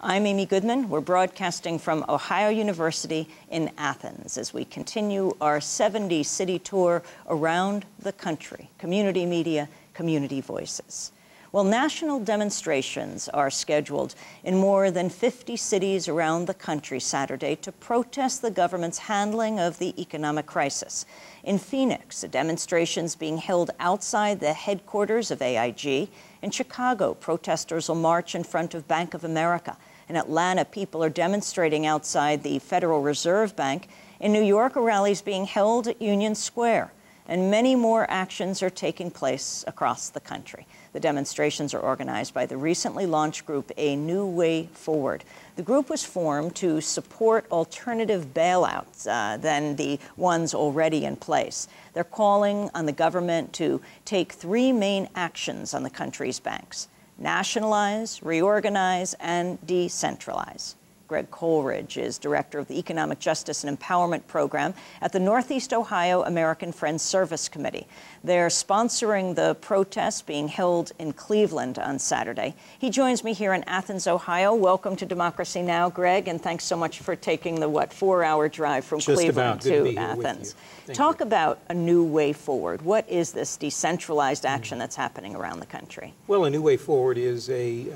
I'm Amy Goodman. We're broadcasting from Ohio University in Athens as we continue our 70-city tour around the country. Community media, community voices. Well, national demonstrations are scheduled in more than 50 cities around the country Saturday to protest the government's handling of the economic crisis. In Phoenix, a demonstration is being held outside the headquarters of AIG. In Chicago, protesters will march in front of Bank of America. In Atlanta, people are demonstrating outside the Federal Reserve Bank. In New York, a rally is being held at Union Square. And many more actions are taking place across the country. The demonstrations are organized by the recently launched group, A New Way Forward. The group was formed to support alternative bailouts than the ones already in place. They're calling on the government to take three main actions on the country's banks: nationalize, reorganize, and decentralize. Greg Coleridge is director of the Economic Justice and Empowerment Program at the Northeast Ohio American Friends Service Committee. They're sponsoring the protests being held in Cleveland on Saturday. He joins me here in Athens, Ohio. Welcome to Democracy Now!, Greg, and thanks so much for taking the, 4-hour drive from Cleveland to Athens. Talk about a new way forward. What is this decentralized action that's happening around the country? Well, A New Way Forward is a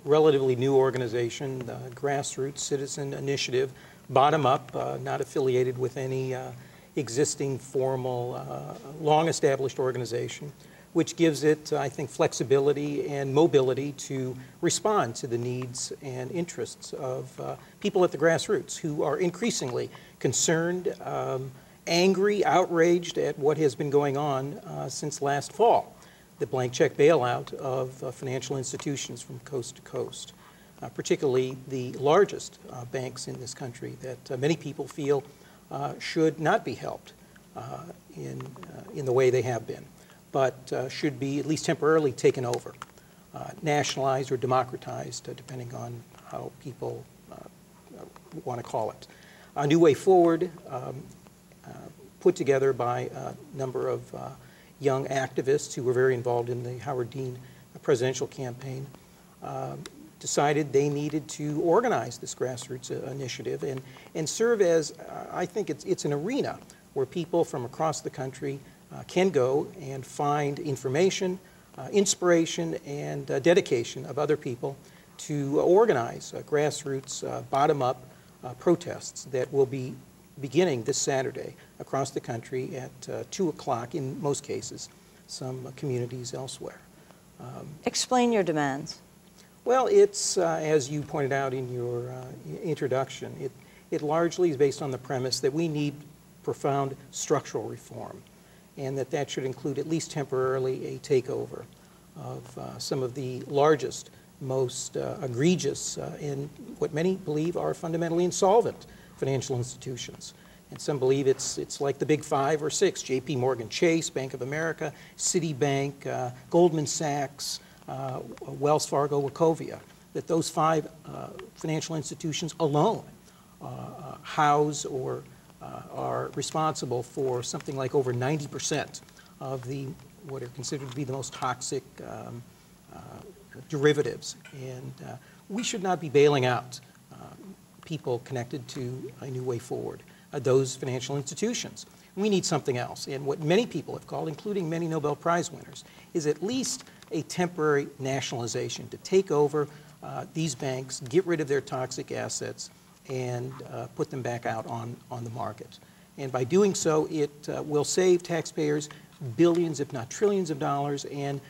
relatively new organization, grassroots citizen initiative, bottom-up, not affiliated with any existing formal, long-established organization, which gives it, I think, flexibility and mobility to respond to the needs and interests of people at the grassroots who are increasingly concerned, angry, outraged at what has been going on since last fall, the blank check bailout of financial institutions from coast to coast, particularly the largest banks in this country that many people feel should not be helped in the way they have been, but should be at least temporarily taken over, nationalized or democratized, depending on how people want to call it. A New Way Forward, put together by a number of young activists who were very involved in the Howard Dean presidential campaign, decided they needed to organize this grassroots initiative and serve as, I think it's an arena where people from across the country can go and find information, inspiration, and dedication of other people to organize grassroots, bottom-up protests that will be beginning this Saturday across the country at 2 o'clock in most cases, some communities elsewhere. Explain your demands. Well, it's, as you pointed out in your introduction, it largely is based on the premise that we need profound structural reform, and that should include, at least temporarily, a takeover of some of the largest, most egregious, and what many believe are fundamentally insolvent financial institutions. And some believe it's like the big 5 or 6, J.P. Morgan Chase, Bank of America, Citibank, Goldman Sachs, Wells Fargo, Wachovia, that those 5 financial institutions alone house or are responsible for something like over 90% of what are considered to be the most toxic derivatives. And we should not be bailing out people connected to A New Way Forward, those financial institutions. We need something else. And what many people have called, including many Nobel Prize winners, is at least a temporary nationalization to take over these banks, get rid of their toxic assets, and put them back out on the market. And by doing so, it will save taxpayers billions, if not trillions of dollars, and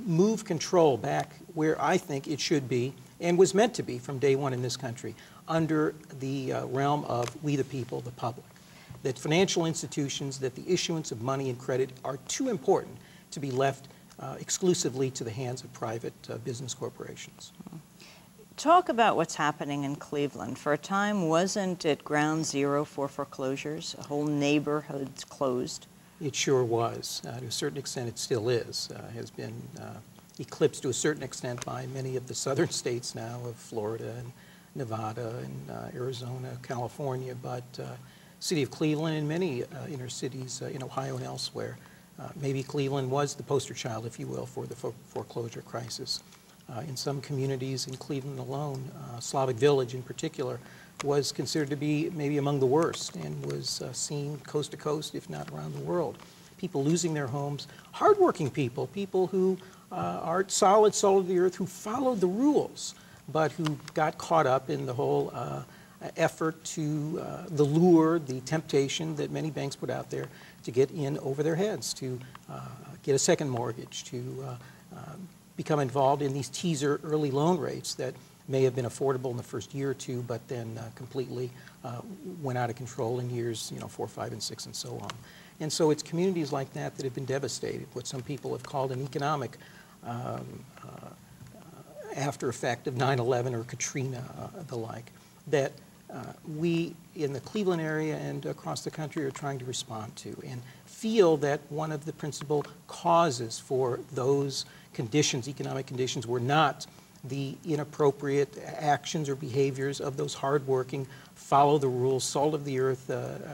move control back where I think it should be and was meant to be from day one in this country, under the realm of we the people, the public. That financial institutions, that the issuance of money and credit are too important to be left exclusively to the hands of private business corporations. Talk about what's happening in Cleveland. For a time, wasn't it ground zero for foreclosures? Whole neighborhoods closed. It sure was. To a certain extent, it still is. Has been eclipsed to a certain extent by many of the southern states now of Florida and Nevada and Arizona, California, but city of Cleveland and many inner cities in Ohio and elsewhere. Maybe Cleveland was the poster child, if you will, for the foreclosure crisis. In some communities in Cleveland alone, Slavic Village in particular, was considered to be maybe among the worst and was seen coast to coast, if not around the world. People losing their homes, hardworking people, people who are solid, salt of the earth, who followed the rules, but who got caught up in the whole effort to the lure, the temptation that many banks put out there to get in over their heads, to get a second mortgage, to become involved in these teaser early loan rates that may have been affordable in the first year or two, but then completely went out of control in years 4, 5, and 6, and so on. And so it's communities like that that have been devastated, what some people have called an economic after effect of 9/11 or Katrina, the like, that we in the Cleveland area and across the country are trying to respond to, and feel that one of the principal causes for those conditions, economic conditions, were not the inappropriate actions or behaviors of those hardworking, follow the rules, salt of the earth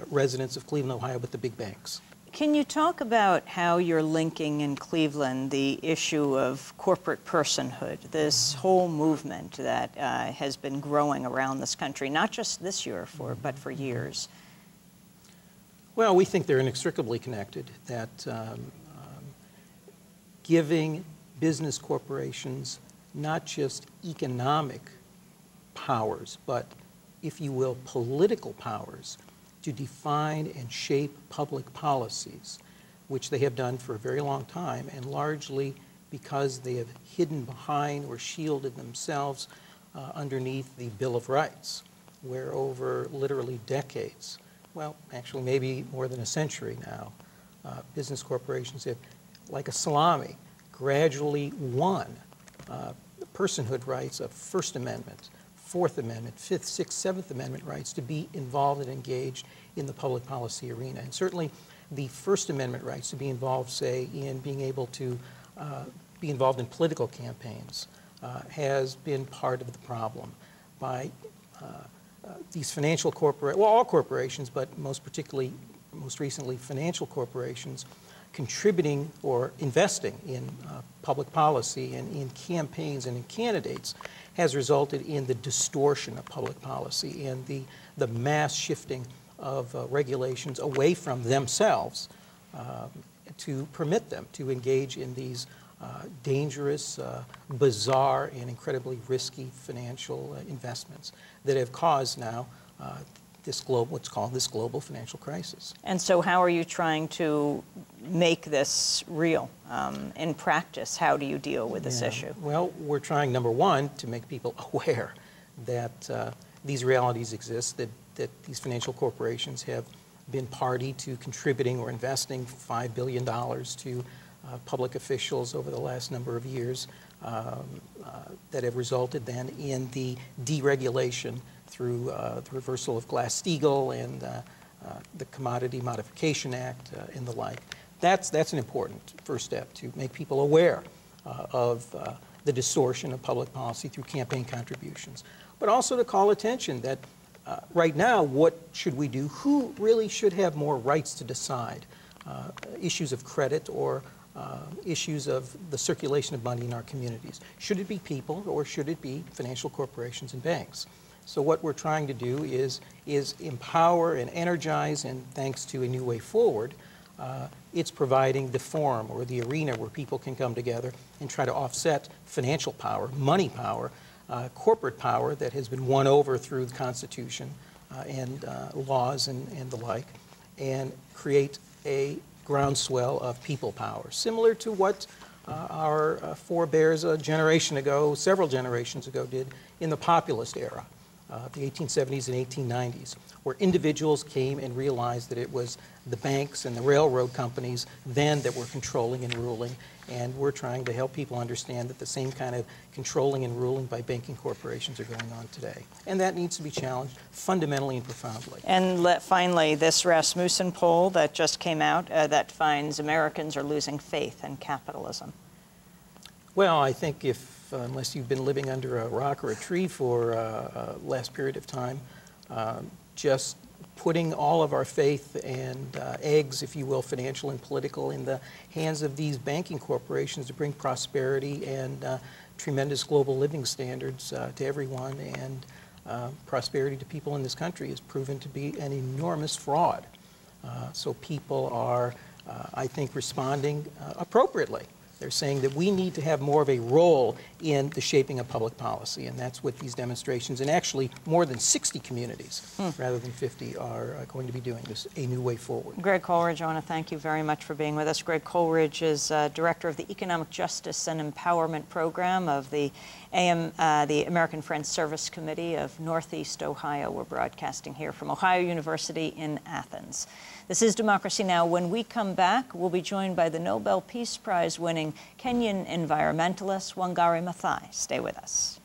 residents of Cleveland, Ohio, but the big banks. Can you talk about how you're linking in Cleveland the issue of corporate personhood, this whole movement that has been growing around this country, not just this year, but for years? Well, we think they're inextricably connected, that giving business corporations not just economic powers, but, if you will, political powers to define and shape public policies, which they have done for a very long time, and largely because they have hidden behind or shielded themselves underneath the Bill of Rights, where over literally decades, well, actually maybe more than a century now, business corporations have, like a salami, gradually won personhood rights of First Amendment, Fourth Amendment, Fifth, Sixth, Seventh Amendment rights to be involved and engaged in the public policy arena. And certainly the First Amendment rights to be involved, say, in being able to be involved in political campaigns has been part of the problem. By these financial well, all corporations, but most recently financial corporations, contributing or investing in public policy and in campaigns and in candidates has resulted in the distortion of public policy and the mass shifting of regulations away from themselves to permit them to engage in these dangerous, bizarre, and incredibly risky financial investments that have caused now what's called this global financial crisis. And so how are you trying to make this real in practice? How do you deal with this issue? Well, we're trying, number one, to make people aware that these realities exist, that these financial corporations have been party to contributing or investing $5 billion to public officials over the last number of years that have resulted then in the deregulation through the reversal of Glass-Steagall and the Commodity Modification Act and the like. That's an important first step, to make people aware of the distortion of public policy through campaign contributions, but also to call attention that right now, what should we do? Who really should have more rights to decide issues of credit or issues of the circulation of money in our communities? Should it be people, or should it be financial corporations and banks? So what we're trying to do is empower and energize, and thanks to a new way forward, it's providing the forum or the arena where people can come together and try to offset financial power, money power, corporate power that has been won over through the Constitution and laws and the like, and create a groundswell of people power, similar to what our forebears a generation ago, several generations ago, did in the populist era, the 1870s and 1890s, where individuals came and realized that it was the banks and the railroad companies then that were controlling and ruling, and we're trying to help people understand that the same kind of controlling and ruling by banking corporations are going on today. And that needs to be challenged fundamentally and profoundly. And finally, this Rasmussen poll that just came out that finds Americans are losing faith in capitalism. Well, I think unless you've been living under a rock or a tree for last period of time, just putting all of our faith and eggs, if you will, financial and political, in the hands of these banking corporations to bring prosperity and tremendous global living standards to everyone, and prosperity to people in this country has proven to be an enormous fraud. So people are, I think, responding appropriately. They're saying that we need to have more of a role in the shaping of public policy, and that's what these demonstrations, and actually more than 60 communities, rather than 50, are going to be doing. This a new way forward. Greg Coleridge, I want to thank you very much for being with us. Greg Coleridge is Director of the Economic Justice and Empowerment Program of the American Friends Service Committee of Northeast Ohio. We're broadcasting here from Ohio University in Athens. This is Democracy Now! When we come back, we'll be joined by the Nobel Peace Prize winning Kenyan environmentalist Wangari Maathai. Stay with us.